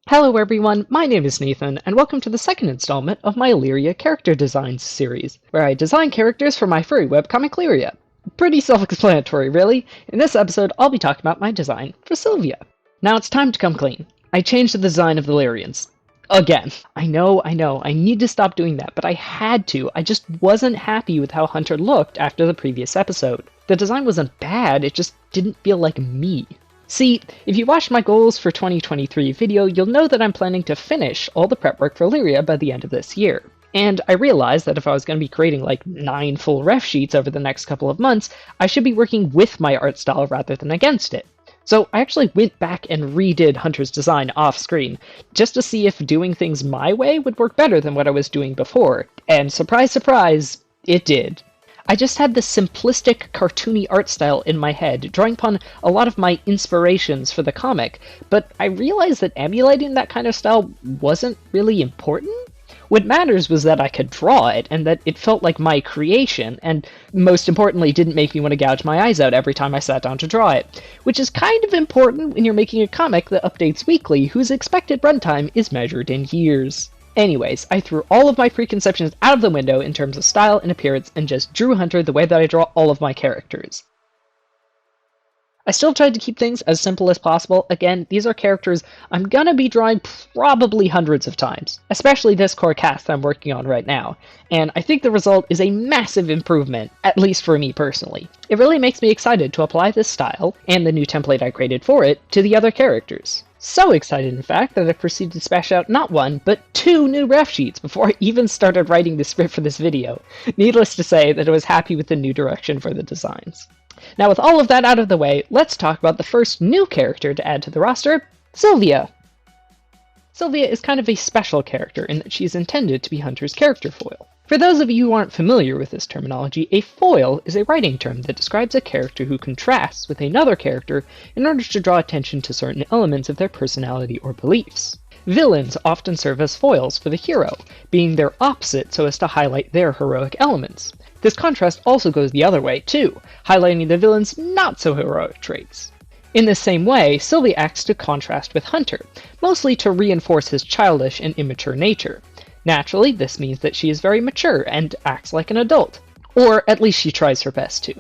Hello everyone, my name is Nathan, and welcome to the second installment of my Leeria character designs series, where I design characters for my furry webcomic Leeria. Pretty self-explanatory, really. In this episode, I'll be talking about my design for Silvia. Now it's time to come clean. I changed the design of the Leerians. Again. I know, I need to stop doing that, but I had to. I just wasn't happy with how Hunter looked after the previous episode. The design wasn't bad, it just didn't feel like me. See, if you watched my goals for 2023 video, you'll know that I'm planning to finish all the prep work for Leeria by the end of this year. And I realized that if I was going to be creating like 9 full ref sheets over the next couple of months, I should be working with my art style rather than against it. So I actually went back and redid Hunter's design off screen, just to see if doing things my way would work better than what I was doing before. And surprise, surprise, it did. I just had this simplistic, cartoony art style in my head, drawing upon a lot of my inspirations for the comic, but I realized that emulating that kind of style wasn't really important. What matters was that I could draw it, and that it felt like my creation, and most importantly, didn't make me want to gouge my eyes out every time I sat down to draw it, which is kind of important when you're making a comic that updates weekly, whose expected runtime is measured in years. Anyways, I threw all of my preconceptions out of the window in terms of style and appearance and just drew Hunter the way that I draw all of my characters. I still tried to keep things as simple as possible. Again, these are characters I'm gonna be drawing probably hundreds of times, especially this core cast I'm working on right now, and I think the result is a massive improvement, at least for me personally. It really makes me excited to apply this style, and the new template I created for it, to the other characters. So excited, in fact, that I proceeded to smash out not 1, but 2 new ref sheets before I even started writing the script for this video. Needless to say that I was happy with the new direction for the designs. Now with all of that out of the way, let's talk about the first new character to add to the roster, Silvia. Silvia is kind of a special character in that she is intended to be Hunter's character foil. For those of you who aren't familiar with this terminology, a foil is a writing term that describes a character who contrasts with another character in order to draw attention to certain elements of their personality or beliefs. Villains often serve as foils for the hero, being their opposite so as to highlight their heroic elements. This contrast also goes the other way, too, highlighting the villain's not-so-heroic traits. In the same way, Silvia acts to contrast with Hunter, mostly to reinforce his childish and immature nature. Naturally, this means that she is very mature and acts like an adult, or at least she tries her best to.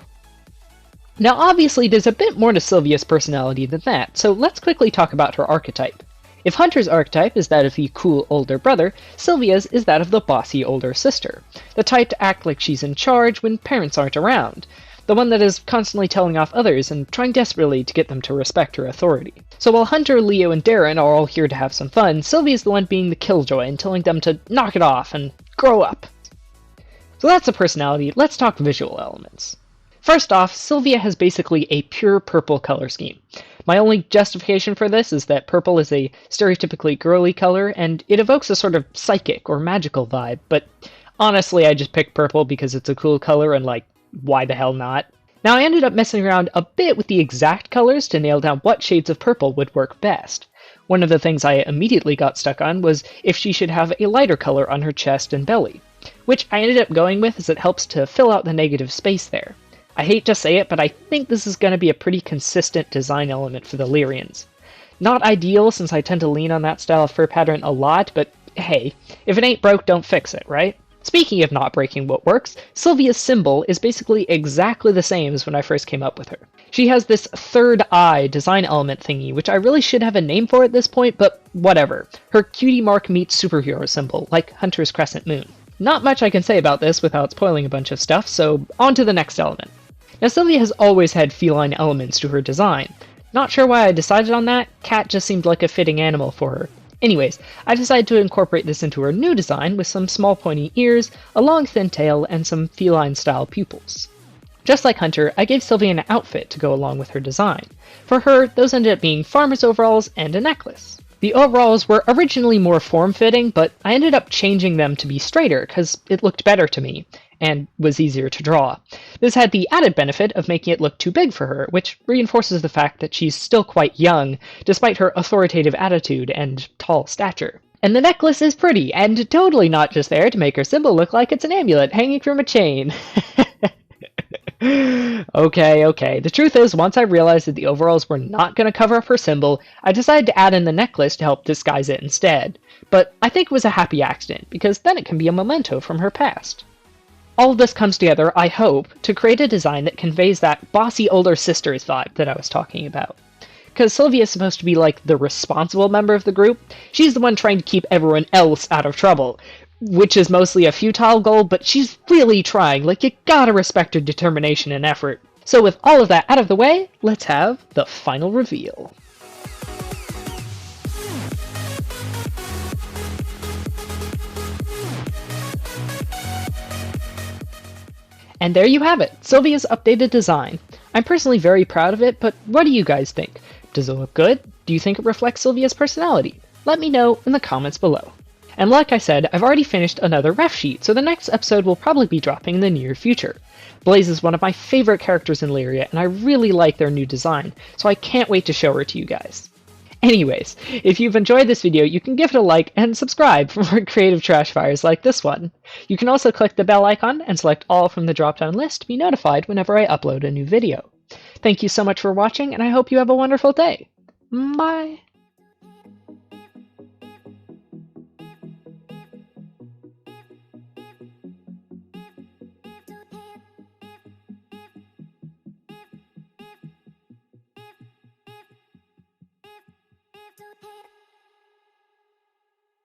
Now obviously there's a bit more to Silvia's personality than that, so let's quickly talk about her archetype. If Hunter's archetype is that of the cool older brother, Silvia's is that of the bossy older sister, the type to act like she's in charge when parents aren't around, the one that is constantly telling off others and trying desperately to get them to respect her authority. So while Hunter, Leo, and Darren are all here to have some fun, Silvia's the one being the killjoy and telling them to knock it off and grow up. So that's the personality, let's talk visual elements. First off, Silvia has basically a pure purple color scheme. My only justification for this is that purple is a stereotypically girly color, and it evokes a sort of psychic or magical vibe, but honestly I just picked purple because it's a cool color and like, why the hell not? Now I ended up messing around a bit with the exact colors to nail down what shades of purple would work best. One of the things I immediately got stuck on was if she should have a lighter color on her chest and belly, which I ended up going with as it helps to fill out the negative space there. I hate to say it, but I think this is going to be a pretty consistent design element for the Leerians. Not ideal since I tend to lean on that style of fur pattern a lot, but hey, if it ain't broke, don't fix it, right? Speaking of not breaking what works, Silvia's symbol is basically exactly the same as when I first came up with her. She has this third eye design element thingy, which I really should have a name for at this point, but whatever. Her cutie mark meets superhero symbol, like Hunter's crescent moon. Not much I can say about this without spoiling a bunch of stuff, so on to the next element. Now Silvia has always had feline elements to her design. Not sure why I decided on that, cat just seemed like a fitting animal for her. Anyways, I decided to incorporate this into her new design with some small pointy ears, a long thin tail, and some feline-style pupils. Just like Hunter, I gave Silvia an outfit to go along with her design. For her, those ended up being farmer's overalls and a necklace. The overalls were originally more form-fitting, but I ended up changing them to be straighter because it looked better to me, and was easier to draw. This had the added benefit of making it look too big for her, which reinforces the fact that she's still quite young, despite her authoritative attitude and tall stature. And the necklace is pretty, and totally not just there to make her symbol look like it's an amulet hanging from a chain. Okay. The truth is, once I realized that the overalls were not going to cover up her symbol, I decided to add in the necklace to help disguise it instead. But I think it was a happy accident, because then it can be a memento from her past. All of this comes together, I hope, to create a design that conveys that bossy older sisters vibe that I was talking about. Because Silvia is supposed to be like the responsible member of the group, she's the one trying to keep everyone else out of trouble, which is mostly a futile goal, but she's really trying. Like, you gotta respect her determination and effort. So with all of that out of the way, let's have the final reveal. And there you have it, Silvia's updated design. I'm personally very proud of it, but what do you guys think? Does it look good? Do you think it reflects Silvia's personality? Let me know in the comments below. And like I said, I've already finished another ref sheet, so the next episode will probably be dropping in the near future. Blaze is one of my favorite characters in Leeria, and I really like their new design, so I can't wait to show her to you guys. Anyways, if you've enjoyed this video, you can give it a like and subscribe for more creative trash fires like this one. You can also click the bell icon and select all from the drop-down list to be notified whenever I upload a new video. Thank you so much for watching, and I hope you have a wonderful day. Bye! Don't hate